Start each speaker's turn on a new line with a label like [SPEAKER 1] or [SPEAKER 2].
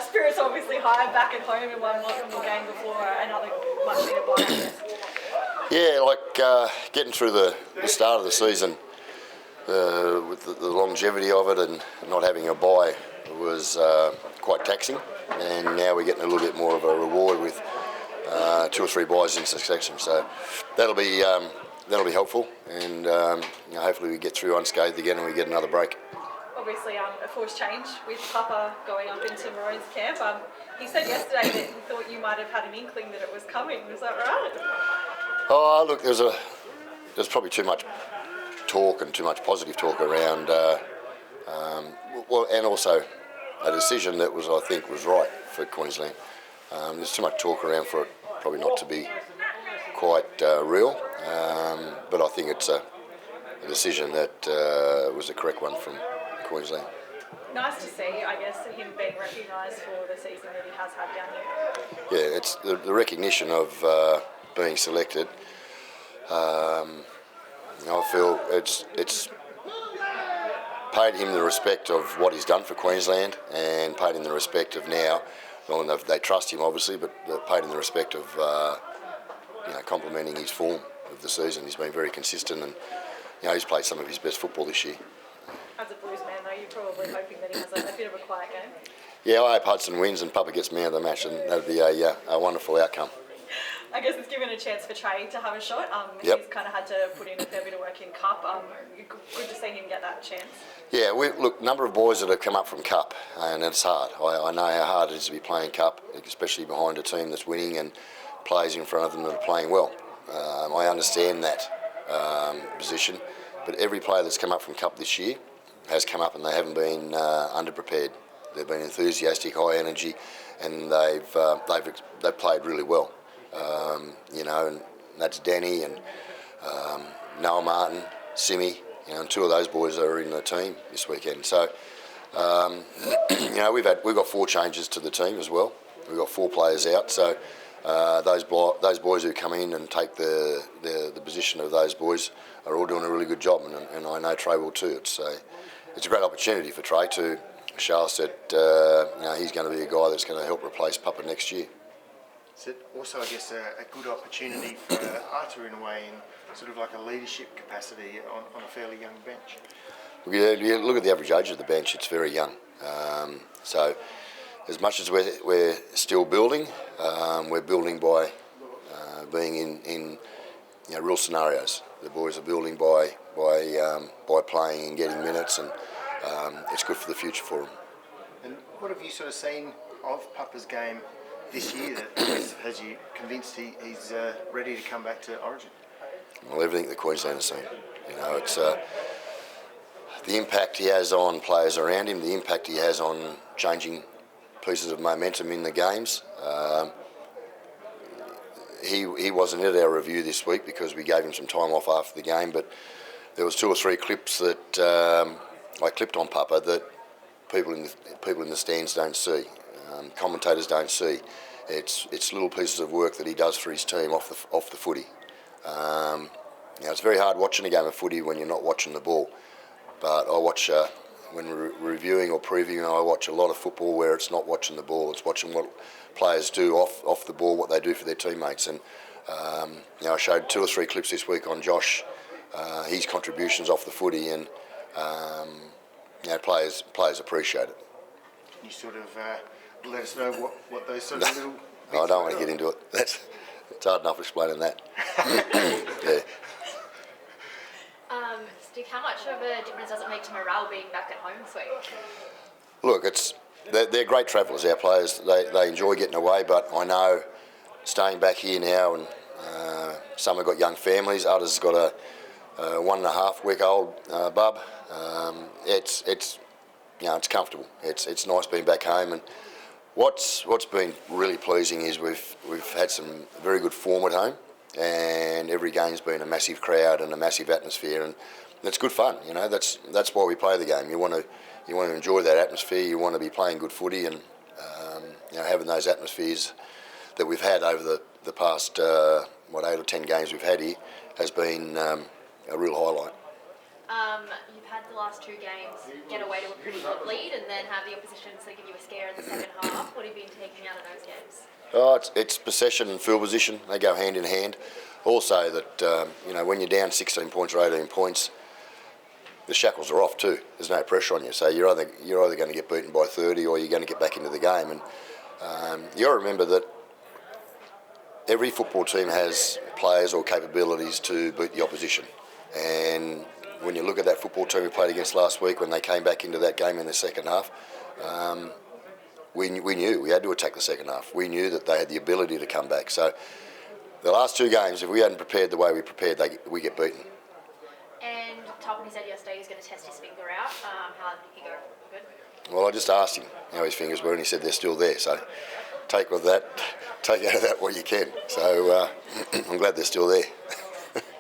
[SPEAKER 1] Spirits obviously high back at home in one more game before another much needed bye, I guess.
[SPEAKER 2] Yeah, getting through the start of the season with the longevity of it and not having a bye was quite taxing, and now we're getting a little bit more of a reward with 2 or 3 byes in succession. So that'll be helpful, and hopefully we get through unscathed again and we get another break.
[SPEAKER 1] Obviously, a forced change with Papa going up into Maroon's camp. He said yesterday that he thought you might have had an inkling that it was coming. Is that right?
[SPEAKER 2] Oh, look, there's probably too much talk and too much positive talk around. And also a decision that I think was right for Queensland. There's too much talk around for it probably not to be quite real, but I think it's a decision that was the correct one from Queensland.
[SPEAKER 1] Nice to see, I guess, him being recognised for the season that he has had down here.
[SPEAKER 2] Yeah, it's the recognition of being selected. I feel it's paid him the respect of what he's done for Queensland, and paid him the respect of now. Well, they trust him obviously, but paid him the respect of complimenting his form of the season. He's been very consistent, and he's played some of his best football this year.
[SPEAKER 1] As a Blues man, though, you're probably hoping that he has a bit of a quiet game.
[SPEAKER 2] Yeah, I hope Hudson wins and Papa gets man of the match, and that'd be a wonderful outcome.
[SPEAKER 1] I guess it's given a chance for Trey to have a shot.
[SPEAKER 2] Yep.
[SPEAKER 1] He's kind of had to put in a fair bit of work in Cup. Good to see him get that chance.
[SPEAKER 2] Yeah, number of boys that have come up from Cup, and it's hard. I know how hard it is to be playing Cup, especially behind a team that's winning and players in front of them that are playing well. I understand that position, but every player that's come up from Cup this year has come up and they haven't been underprepared. They've been enthusiastic, high energy, and they've played really well. And that's Danny and Noah Martin, Simi, and 2 of those boys are in the team this weekend. So, we've got 4 changes to the team as well. We've got 4 players out. So those boys who come in and take the position of those boys are all doing a really good job, and I know Trey will too. It's a great opportunity for Trey to show us that he's going to be a guy that's going to help replace Papa next year.
[SPEAKER 3] Is it also, I guess, a good opportunity for Arthur in a way, in sort of like a leadership capacity on a fairly young bench?
[SPEAKER 2] You look at the average age of the bench; it's very young. So, as much as we're still building, we're building by being in real scenarios. The boys are building by playing and getting minutes, and it's good for the future for them.
[SPEAKER 3] And what have you sort of seen of Papa's game this year that has you convinced he's ready to come back to Origin?
[SPEAKER 2] Well, everything that Queensland has seen. It's the impact he has on players around him, the impact he has on changing pieces of momentum in the games. He wasn't at our review this week because we gave him some time off after the game, but there was 2 or 3 clips that I clipped on Papa that people in the stands don't see. Commentators don't see. It's little pieces of work that he does for his team off the footy. It's very hard watching a game of footy when you're not watching the ball. But I watch when reviewing or previewing. I watch a lot of football where it's not watching the ball. It's watching what players do off the ball, what they do for their teammates. And I showed 2 or 3 clips this week on Josh, his contributions off the footy, and players appreciate it.
[SPEAKER 3] Can you sort of let us know what those sort of little...
[SPEAKER 2] I don't want to get into it. It's hard enough explaining that. Yeah.
[SPEAKER 4] Stick, how much of a difference does it make to morale being back at home this week?
[SPEAKER 2] Look, they're great travellers, our players. They enjoy getting away, but I know staying back here now, and some have got young families, others got a 1.5-week-old bub. It's comfortable. It's nice being back home, and what's been really pleasing is we've had some very good form at home, and every game's been a massive crowd and a massive atmosphere, and it's good fun. That's why we play the game. You want to enjoy that atmosphere. You want to be playing good footy, and having those atmospheres that we've had over the past 8 or 10 games we've had here has been a real highlight.
[SPEAKER 4] You've had the last 2 games get away to a pretty good lead and then have the opposition sort of give you a scare in the second half. What have you been taking out of those games?
[SPEAKER 2] Oh, it's possession and field position. They go hand in hand. Also that, when you're down 16 points or 18 points, the shackles are off too. There's no pressure on you. So you're either going to get beaten by 30 or you're going to get back into the game. And you got to remember that every football team has players or capabilities to beat the opposition. And when you look at that football team we played against last week, when they came back into that game in the second half, we knew we had to attack the second half. We knew that they had the ability to come back. So the last two games, if we hadn't prepared the way we prepared, we get beaten.
[SPEAKER 4] And Toppin, he said yesterday he was going to test his finger out. How did he go? Good?
[SPEAKER 2] Well, I just asked him how his fingers were, and he said they're still there. So take out of that what you can. So I'm glad they're still there.